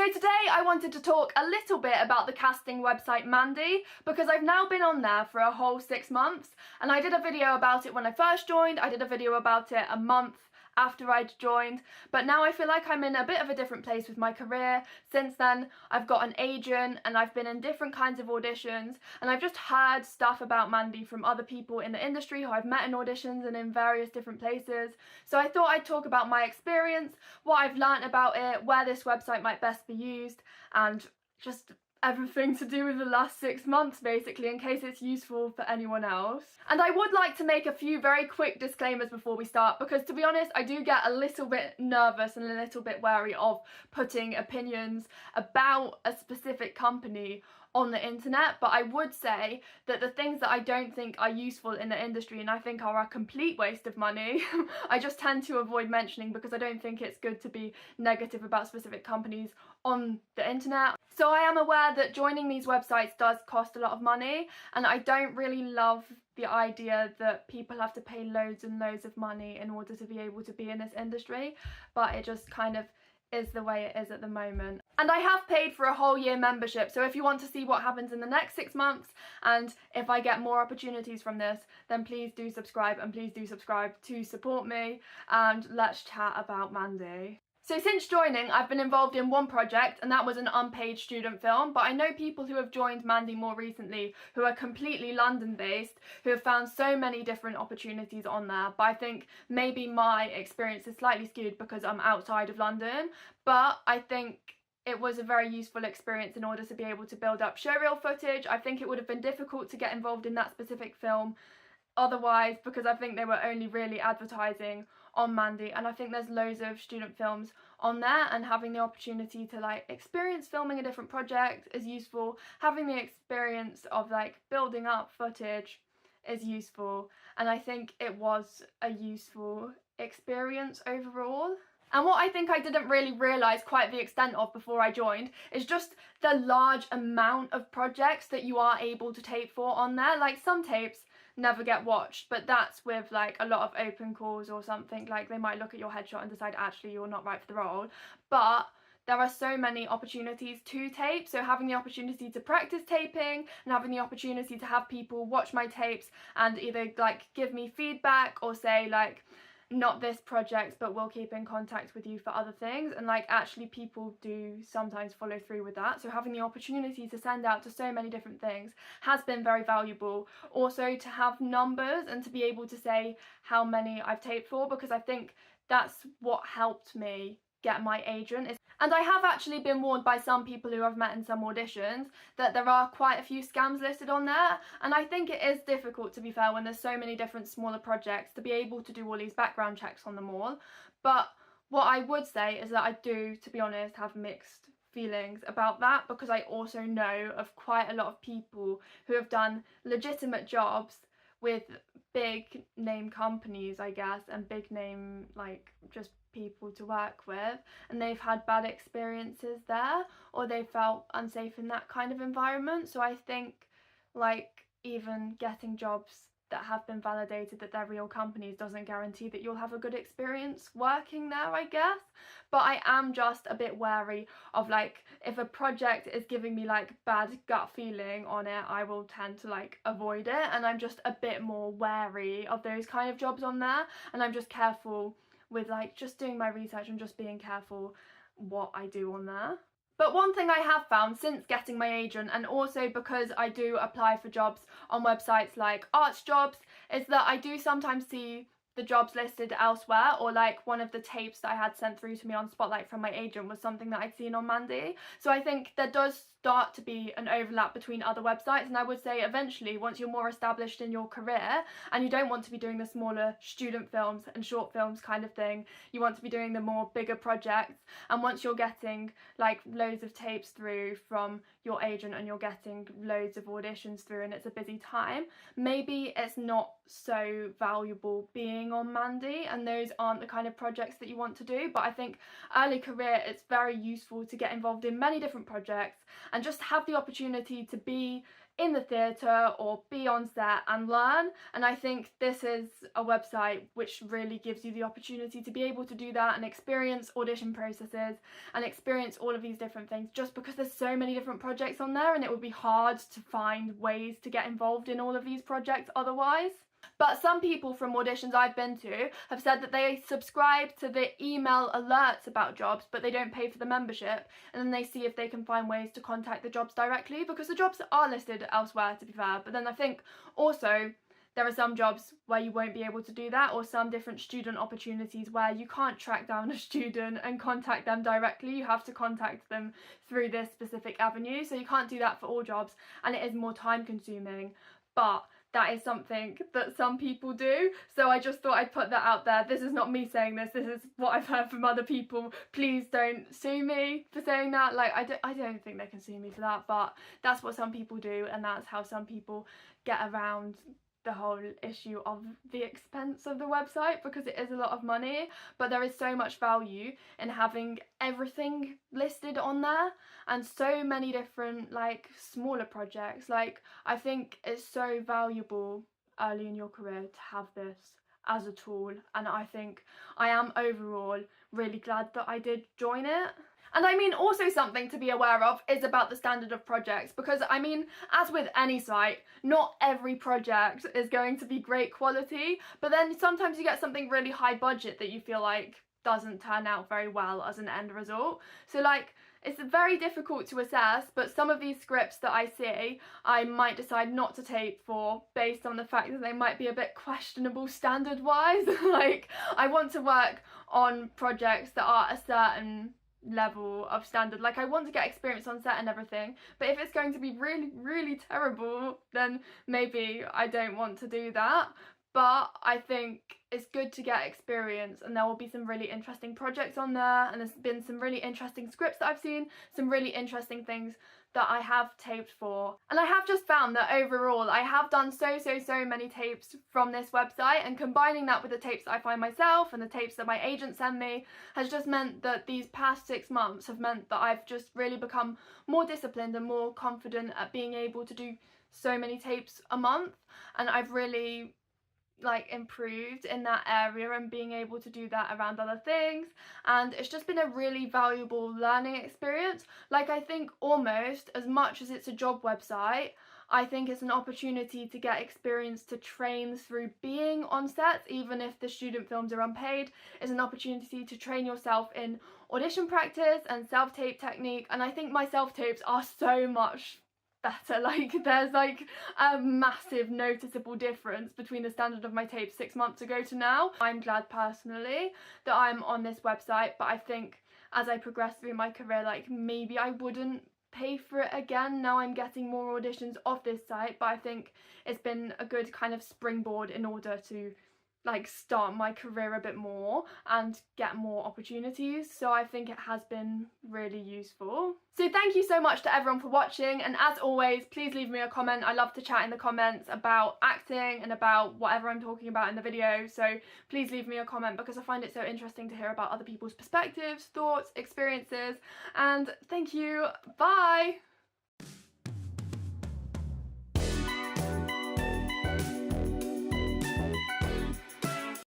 So today I wanted to talk a little bit about the casting website Mandy, because I've now been on there for a whole 6 months, and I did a video about it when I first joined. I did a video about it a month after I'd joined, but now I feel like I'm in a bit of a different place with my career. Since then, I've got an agent and I've been in different kinds of auditions, and I've just heard stuff about Mandy from other people in the industry who I've met in auditions and in various different places. So I thought I'd talk about my experience, what I've learnt about it, where this website might best be used, and just everything to do with the last 6 months basically, in case it's useful for anyone else. And I would like to make a few very quick disclaimers before we start, because to be honest I do get a little bit nervous and a little bit wary of putting opinions about a specific company on the internet. But I would say that the things that I don't think are useful in the industry and I think are a complete waste of money, I just tend to avoid mentioning, because I don't think it's good to be negative about specific companies on the internet. So I am aware that joining these websites does cost a lot of money, and I don't really love the idea that people have to pay loads and loads of money in order to be able to be in this industry, but it just kind of is the way it is at the moment. And I have paid for a whole year membership, so if you want to see what happens in the next 6 months and if I get more opportunities from this, then please do subscribe, and please do subscribe to support me, and let's chat about Mandy. So since joining, I've been involved in one project, and that was an unpaid student film, but I know people who have joined Mandy more recently who are completely London based, who have found so many different opportunities on there. But I think maybe my experience is slightly skewed because I'm outside of London, but I think it was a very useful experience in order to be able to build up showreel footage. I think it would have been difficult to get involved in that specific film otherwise, because I think they were only really advertising on Mandy, and I think there's loads of student films on there, and having the opportunity to like experience filming a different project is useful. Having the experience of like building up footage is useful, and I think it was a useful experience overall. And what I think I didn't really realise quite the extent of before I joined is just the large amount of projects that you are able to tape for on there. Like, some tapes never get watched, but that's with like a lot of open calls or something. Like, they might look at your headshot and decide actually you're not right for the role. But there are so many opportunities to tape, so having the opportunity to practice taping and having the opportunity to have people watch my tapes and either like give me feedback or say like, not this project, but we'll keep in contact with you for other things, and like actually people do sometimes follow through with that. So having the opportunity to send out to so many different things has been very valuable. Also to have numbers and to be able to say how many I've taped for, because I think that's what helped me get my agent. And I have actually been warned by some people who I've met in some auditions that there are quite a few scams listed on there, and I think it is difficult, to be fair, when there's so many different smaller projects, to be able to do all these background checks on them all. But what I would say is that I do, to be honest, have mixed feelings about that, because I also know of quite a lot of people who have done legitimate jobs with big name companies, I guess, and big name like just people to work with, and they've had bad experiences there, or they felt unsafe in that kind of environment. So I think like even getting jobs that have been validated that they're real companies doesn't guarantee that you'll have a good experience working there, I guess. But I am just a bit wary of like, if a project is giving me like bad gut feeling on it, I will tend to like avoid it, and I'm just a bit more wary of those kind of jobs on there, and I'm just careful with like just doing my research and just being careful what I do on there. But one thing I have found since getting my agent, and also because I do apply for jobs on websites like Arts Jobs, is that I do sometimes see the jobs listed elsewhere, or like one of the tapes that I had sent through to me on Spotlight from my agent was something that I'd seen on Mandy. So I think there does start to be an overlap between other websites, and I would say eventually, once you're more established in your career and you don't want to be doing the smaller student films and short films kind of thing, you want to be doing the more bigger projects, and once you're getting like loads of tapes through from your agent and you're getting loads of auditions through and it's a busy time, maybe it's not so valuable being on Mandy, and those aren't the kind of projects that you want to do. But I think early career, it's very useful to get involved in many different projects and just have the opportunity to be in the theatre or be on set and learn. And I think this is a website which really gives you the opportunity to be able to do that and experience audition processes and experience all of these different things, just because there's so many different projects on there and it would be hard to find ways to get involved in all of these projects otherwise. But some people from auditions I've been to have said that they subscribe to the email alerts about jobs, but they don't pay for the membership, and then they see if they can find ways to contact the jobs directly, because the jobs are listed elsewhere, to be fair. But then I think also there are some jobs where you won't be able to do that, or some different student opportunities where you can't track down a student and contact them directly. You have to contact them through this specific avenue, so you can't do that for all jobs, and it is more time consuming. But that is something that some people do, so I just thought I'd put that out there. This is not me saying this is what I've heard from other people. Please don't sue me for saying that. Like, I don't think they can sue me for that, but that's what some people do, and that's how some people get around the whole issue of the expense of the website, because it is a lot of money, but there is so much value in having everything listed on there, and so many different like smaller projects. Like, I think it's so valuable early in your career to have this as a tool, and I think I am overall really glad that I did join it. And I mean, also something to be aware of is about the standard of projects, because I mean, as with any site, not every project is going to be great quality, but then sometimes you get something really high budget that you feel like doesn't turn out very well as an end result. So like, it's very difficult to assess, but some of these scripts that I see, I might decide not to tape for, based on the fact that they might be a bit questionable standard-wise. Like, I want to work on projects that are a certain level of standard. Like, I want to get experience on set and everything, but if it's going to be really, really terrible, then maybe I don't want to do that. But I think it's good to get experience, and there will be some really interesting projects on there, and there's been some really interesting scripts that I've seen, some really interesting things that I have taped for. And I have just found that overall I have done so many tapes from this website, and combining that with the tapes that I find myself and the tapes that my agent send me has just meant that these past 6 months have meant that I've just really become more disciplined and more confident at being able to do so many tapes a month, and I've really like improved in that area and being able to do that around other things, and it's just been a really valuable learning experience. Like, I think almost as much as it's a job website, I think it's an opportunity to get experience to train through being on sets, even if the student films are unpaid. It's an opportunity to train yourself in audition practice and self-tape technique, and I think my self-tapes are so much better. Like, there's like a massive noticeable difference between the standard of my tapes 6 months ago to now. I'm glad personally that I'm on this website, but I think as I progress through my career, like, maybe I wouldn't pay for it again. Now I'm getting more auditions off this site, but I think it's been a good kind of springboard in order to like start my career a bit more and get more opportunities, so I think it has been really useful. So thank you so much to everyone for watching, and as always, please leave me a comment. I love to chat in the comments about acting and about whatever I'm talking about in the video, so please leave me a comment, because I find it so interesting to hear about other people's perspectives, thoughts, experiences, and thank you. Bye!